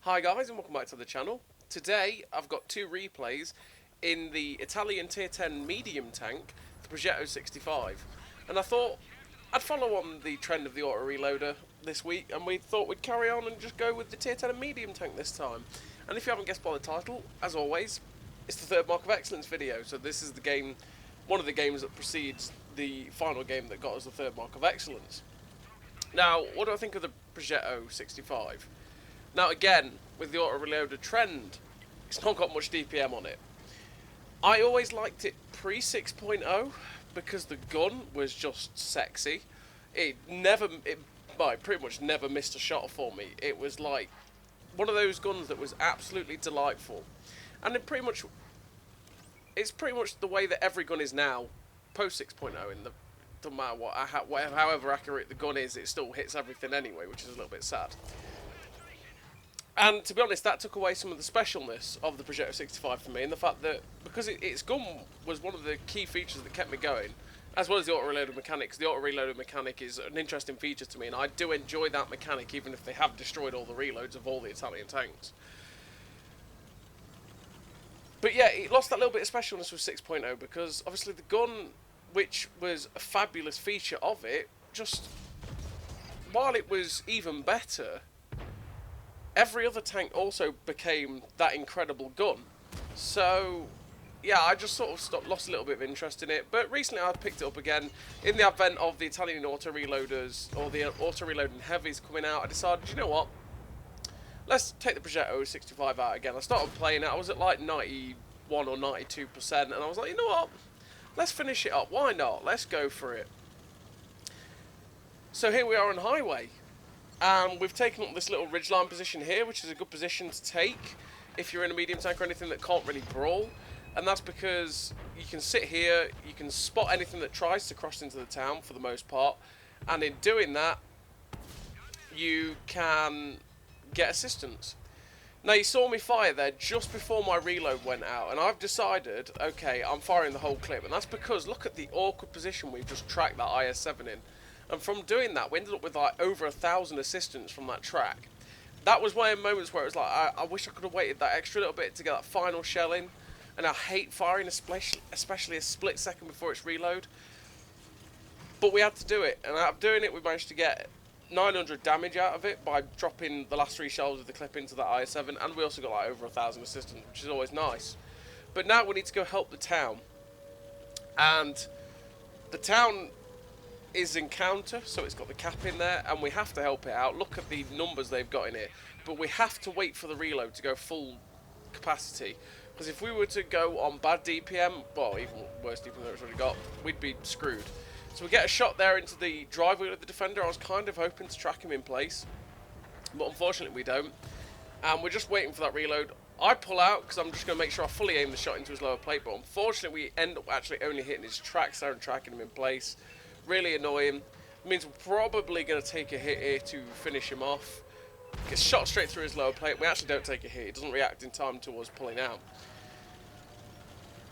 Hi guys and welcome back to the channel. Today I've got two replays in the Italian Tier 10 medium tank, the Progetto 65. And I thought I'd follow on the trend of the Autoreloader this week, and we thought we'd carry on and just go with the Tier 10 and medium tank this time. And if you haven't guessed by the title, as always, it's the third Mark of Excellence video. So this is the game, one of the games that precedes the final game that got us the third Mark of Excellence. Now, what do I think of the Progetto 65? Now again, with the Autoreloader trend, it's not got much DPM on it. I always liked it pre 6.0 because the gun was just sexy. It pretty much never missed a shot for me. It was like one of those guns that was absolutely delightful. And it's pretty much the way that every gun is now, post 6.0, in the doesn't matter however accurate the gun is, it still hits everything anyway, which is a little bit sad. And to be honest, that took away some of the specialness of the Progetto 65 for me, and the fact that because its gun was one of the key features that kept me going, as well as the auto-reloaded mechanic, because the auto-reloaded mechanic is an interesting feature to me, and I do enjoy that mechanic even if they have destroyed all the reloads of all the Italian tanks. But yeah, it lost that little bit of specialness with 6.0 because obviously the gun, which was a fabulous feature of it, just while it was even better, every other tank also became that incredible gun. So yeah, I just sort of lost a little bit of interest in it. But recently I picked it up again in the advent of the Italian auto-reloaders, or the auto-reloading heavies coming out. I decided, you know what, let's take the Progetto 65 out again. I started playing it, I was at like 91 or 92%, and I was like, you know what, let's finish it up, why not, let's go for it. So here we are on highway. And we've taken up this little ridgeline position here, which is a good position to take if you're in a medium tank or anything that can't really brawl. And that's because you can sit here, you can spot anything that tries to cross into the town for the most part, and in doing that, you can get assistance. Now you saw me fire there just before my reload went out, and I've decided, okay, I'm firing the whole clip, and that's because look at the awkward position we've just tracked that IS-7 in. And from doing that, we ended up with like over 1,000 assistants from that track. That was one of the moments where it was like, I wish I could have waited that extra little bit to get that final shell in. And I hate firing, especially a split second before its reload. But we had to do it. And out of doing it, we managed to get 900 damage out of it by dropping the last 3 shells of the clip into that IS-7. And we also got like over 1,000 assistants, which is always nice. But now we need to go help the town. And the town is encounter, so it's got the cap in there, and we have to help it out. Look at the numbers they've got in it, but we have to wait for the reload to go full capacity, because if we were to go on bad DPM, well, even worse DPM than it's already got, we'd be screwed. So we get a shot there into the drive wheel of the defender. I was kind of hoping to track him in place, but unfortunately we don't, and we're just waiting for that reload. I pull out because I'm just going to make sure I fully aim the shot into his lower plate, but unfortunately we end up actually only hitting his tracks there and tracking him in place. Really annoying. It means we're probably going to take a hit here to finish him off. Gets shot straight through his lower plate. We actually don't take a hit. It doesn't react in time to us pulling out.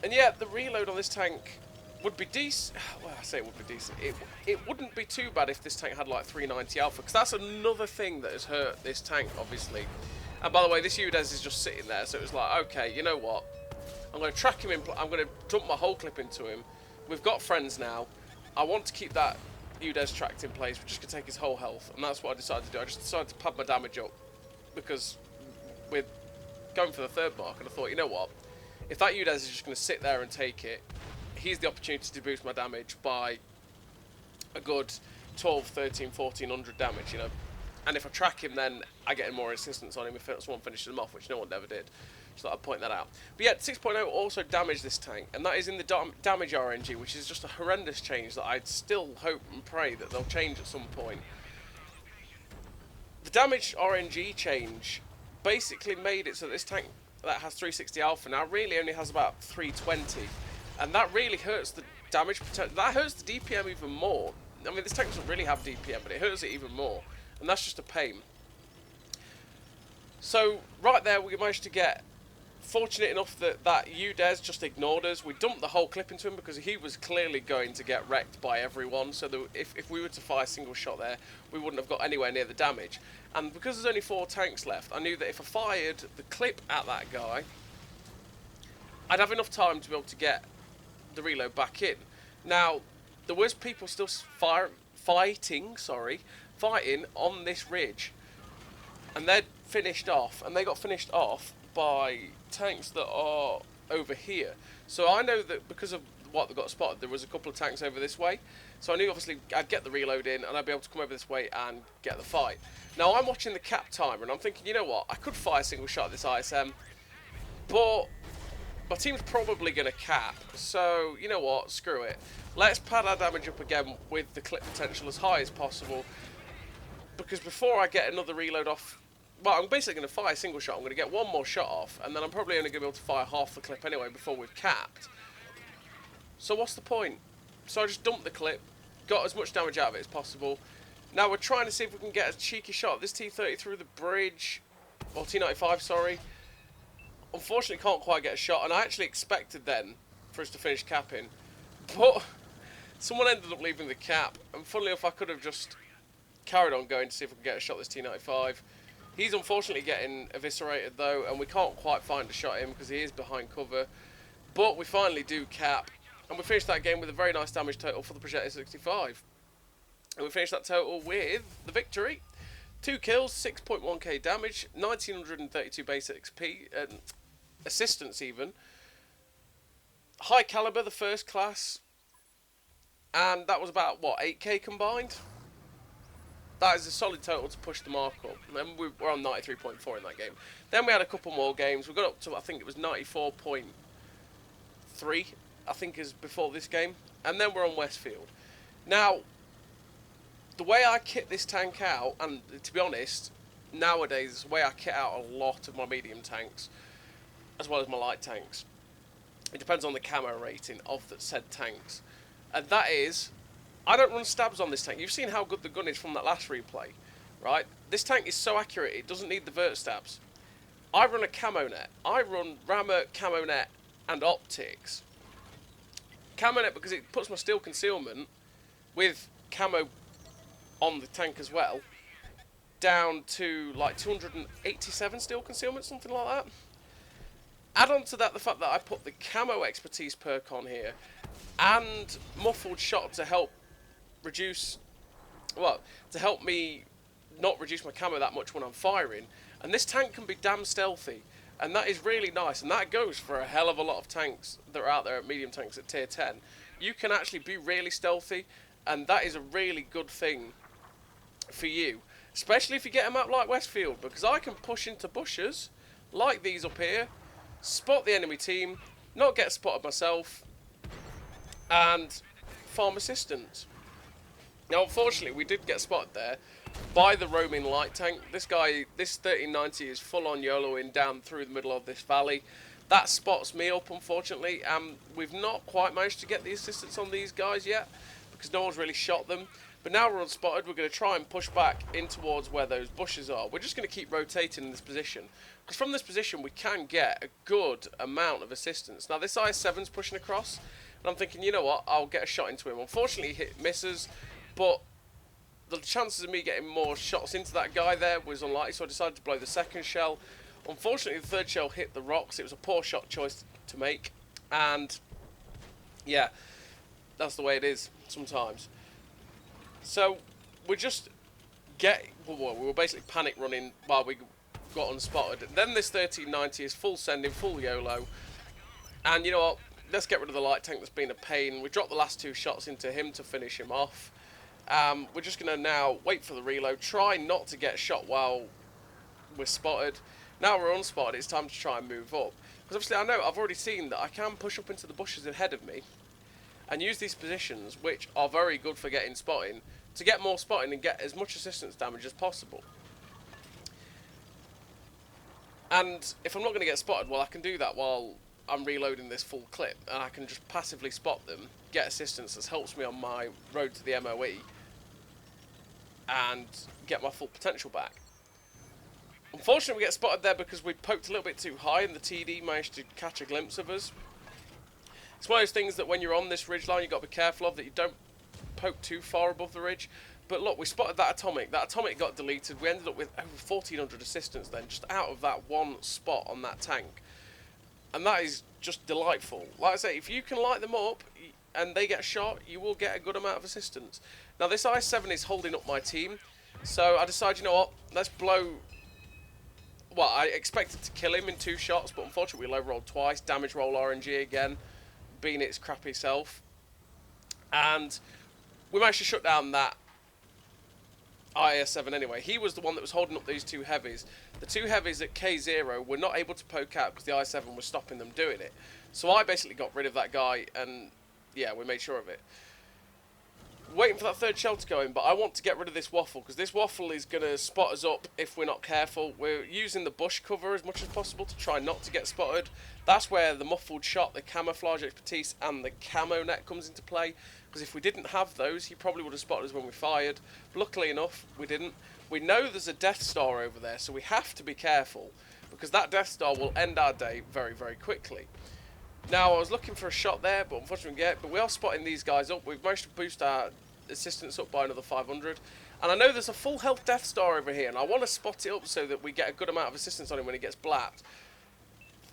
And yeah, the reload on this tank would be decent. Well, I say it would be decent. It wouldn't be too bad if this tank had like 390 alpha, because that's another thing that has hurt this tank, obviously. And by the way, this UDES is just sitting there, so it was like, okay, you know what? I'm going to track him in. I'm going to dump my whole clip into him. We've got friends now. I want to keep that UDES tracked in place. We're just going to take his whole health, and that's what I decided to do. I just decided to pad my damage up because we're going for the third mark, and I thought, you know what, if that UDES is just going to sit there and take it, here's the opportunity to boost my damage by a good 12, 13, 1400 damage, you know. And if I track him, then I get more assistance on him if someone finishes him off, which no one ever did. So I'll point that out. But yeah, 6.0 also damaged this tank, and that is in the damage RNG, which is just a horrendous change that I'd still hope and pray that they'll change at some point. The damage RNG change basically made it so that this tank that has 360 alpha now really only has about 320, and that really hurts the damage potential. That hurts the DPM even more. I mean, this tank doesn't really have DPM, but it hurts it even more, and that's just a pain. So right there, we managed to get fortunate enough that Udez just ignored us. We dumped the whole clip into him because he was clearly going to get wrecked by everyone. So that if we were to fire a single shot there, we wouldn't have got anywhere near the damage. And because there's only 4 tanks left, I knew that if I fired the clip at that guy, I'd have enough time to be able to get the reload back in. Now, there was people still fighting on this ridge, and they'd finished off, and they got finished off by tanks that are over here. So I know that because of what they got spotted, there was a couple of tanks over this way. So I knew obviously I'd get the reload in and I'd be able to come over this way and get the fight. Now I'm watching the cap timer and I'm thinking, you know what, I could fire a single shot at this ISM, but my team's probably going to cap. So you know what, screw it. Let's pad our damage up again with the clip potential as high as possible, because before I get another reload off, well, I'm basically going to fire a single shot. I'm going to get one more shot off, and then I'm probably only going to be able to fire half the clip anyway before we've capped. So what's the point? So I just dumped the clip, got as much damage out of it as possible. Now we're trying to see if we can get a cheeky shot at this T-30 through the bridge, or T-95, sorry. Unfortunately, can't quite get a shot, and I actually expected then for us to finish capping, but someone ended up leaving the cap, and funnily enough, I could have just carried on going to see if we could get a shot at this T-95. He's unfortunately getting eviscerated though, and we can't quite find a shot at him because he is behind cover. But we finally do cap, and we finished that game with a very nice damage total for the Progetto 65. And we finished that total with the victory. 2 kills, 6.1k damage, 1932 base XP, assistance even. High caliber, the first class, and that was about, what, 8k combined? That is a solid total to push the mark up. And we were on 93.4 in that game. Then we had a couple more games. We got up to, I think it was 94.3, I think is before this game. And then we're on Westfield. Now, the way I kit this tank out, and to be honest, nowadays it's the way I kit out a lot of my medium tanks, as well as my light tanks. It depends on the camo rating of the said tanks. And that is, I don't run stabs on this tank. You've seen how good the gun is from that last replay, right? This tank is so accurate, it doesn't need the vert stabs. I run a camo net. I run rammer, camo net, and optics. Camo net because it puts my steel concealment with camo on the tank as well down to like 287 steel concealment, something like that. Add on to that the fact that I put the camo expertise perk on here and muffled shot to help reduce, well, to help me not reduce my camo that much when I'm firing. And this tank can be damn stealthy, and that is really nice, and that goes for a hell of a lot of tanks that are out there, medium tanks at tier 10. You can actually be really stealthy, and that is a really good thing for you, especially if you get a map like Westfield, because I can push into bushes like these up here, spot the enemy team, not get spotted myself, and farm assistance. Now unfortunately we did get spotted there by the roaming light tank. This guy, this 1390 is full on YOLOing down through the middle of this valley. That spots me up unfortunately, and we've not quite managed to get the assistance on these guys yet because no one's really shot them. But now we're unspotted, we're going to try and push back in towards where those bushes are. We're just going to keep rotating in this position, because from this position we can get a good amount of assistance. Now this IS-7's pushing across, and I'm thinking, you know what, I'll get a shot into him. Unfortunately he misses, but the chances of me getting more shots into that guy there was unlikely, so I decided to blow the second shell. Unfortunately the third shell hit the rocks. It was a poor shot choice to make, and yeah, that's the way it is sometimes. So we just we were basically panic running while we got unspotted. And then this 1390 is full sending, full YOLO, and you know what, let's get rid of the light tank that's been a pain. We dropped the last 2 shots into him to finish him off. We're just going to now wait for the reload, try not to get shot while we're spotted. Now we're unspotted, it's time to try and move up, because obviously I know I've already seen that I can push up into the bushes ahead of me and use these positions, which are very good for getting spotting, to get more spotting and get as much assistance damage as possible. And if I'm not going to get spotted, well, I can do that while I'm reloading this full clip, and I can just passively spot them, get assistance that helps me on my road to the MOE, and get my full potential back. Unfortunately, we get spotted there because we poked a little bit too high and the TD managed to catch a glimpse of us. It's one of those things that when you're on this ridge line, you've got to be careful of, that you don't poke too far above the ridge. But look, we spotted that atomic. That atomic got deleted. We ended up with over 1,400 assistance then, just out of that one spot on that tank. And that is just delightful. Like I say, if you can light them up and they get shot, you will get a good amount of assistance. Now, this I-7 is holding up my team. So I decided, you know what, let's blow... Well, I expected to kill him in 2 shots, but unfortunately we low rolled twice. Damage roll RNG again, being its crappy self. And we managed to shut down that IS-7 anyway. He was the one that was holding up these 2 heavies. The 2 heavies at K0 were not able to poke out because the IS-7 was stopping them doing it. So I basically got rid of that guy and, yeah, we made sure of it. Waiting for that 3rd shell to go in, but I want to get rid of this waffle because this waffle is going to spot us up if we're not careful. We're using the bush cover as much as possible to try not to get spotted. That's where the muffled shot, the camouflage expertise and the camo net comes into play, because if we didn't have those, he probably would have spotted us when we fired. Luckily enough, we didn't. We know there's a Death Star over there, so we have to be careful because that Death Star will end our day very, very quickly. Now, I was looking for a shot there, but unfortunately but we are spotting these guys up. We've managed to boost our assistance up by another 500. And I know there's a full health Death Star over here, and I want to spot it up so that we get a good amount of assistance on him when he gets blapped.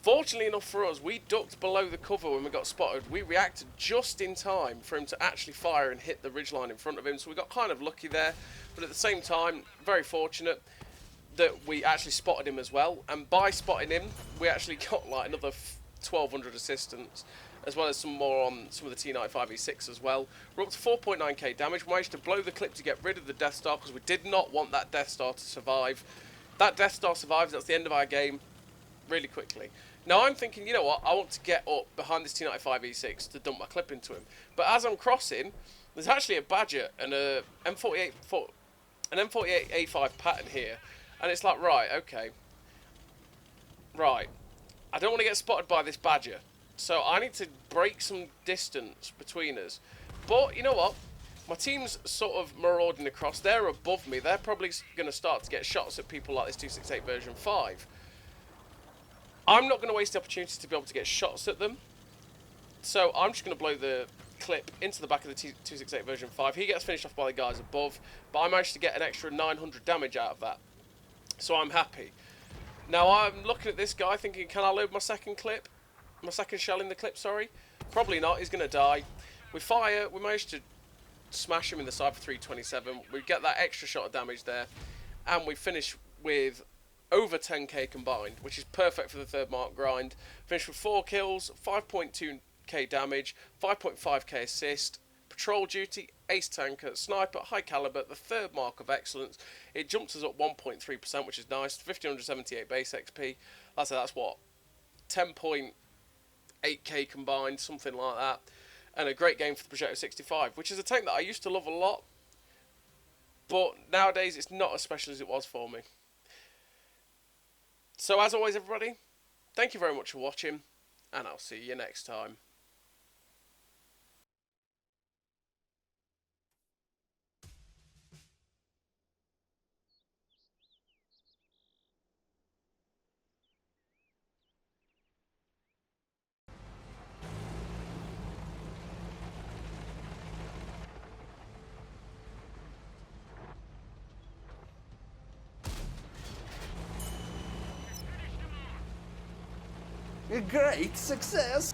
Fortunately enough for us, we ducked below the cover when we got spotted. We reacted just in time for him to actually fire and hit the ridgeline in front of him, so we got kind of lucky there. But at the same time, very fortunate that we actually spotted him as well. And by spotting him, we actually got like another 1,200 assistance, as well as some more on some of the T95E6 as well. We're up to 4.9k damage. We managed to blow the clip to get rid of the Death Star because we did not want that Death Star to survive. That Death Star survives, that's the end of our game really quickly. Now I'm thinking, you know what, I want to get up behind this T95E6 to dump my clip into him. But as I'm crossing, there's actually a Badger and a M48A5 pattern here. And it's like, right, okay. Right. I don't want to get spotted by this Badger. So I need to break some distance between us. But, you know what? My team's sort of marauding across. They're above me. They're probably going to start to get shots at people like this 268 version 5. I'm not going to waste the opportunity to be able to get shots at them. So I'm just going to blow the clip into the back of the 268 version 5. He gets finished off by the guys above. But I managed to get an extra 900 damage out of that. So I'm happy. Now I'm looking at this guy thinking, can I load my second clip? My second shell in the clip, sorry. Probably not, he's going to die. We fire, we managed to smash him in the side for 327. We get that extra shot of damage there. And we finish with over 10k combined, which is perfect for the 3rd mark grind. Finished with 4 kills, 5.2k damage, 5.5k assist, patrol duty, ace tanker, sniper, high caliber, the 3rd mark of excellence. It jumps us up 1.3%, which is nice. 1578 base XP. That's what? 10.8k combined, something like that. And a great game for the Progetto 65, which is a tank that I used to love a lot. But nowadays it's not as special as it was for me. So as always, everybody, thank you very much for watching, and I'll see you next time. A great success!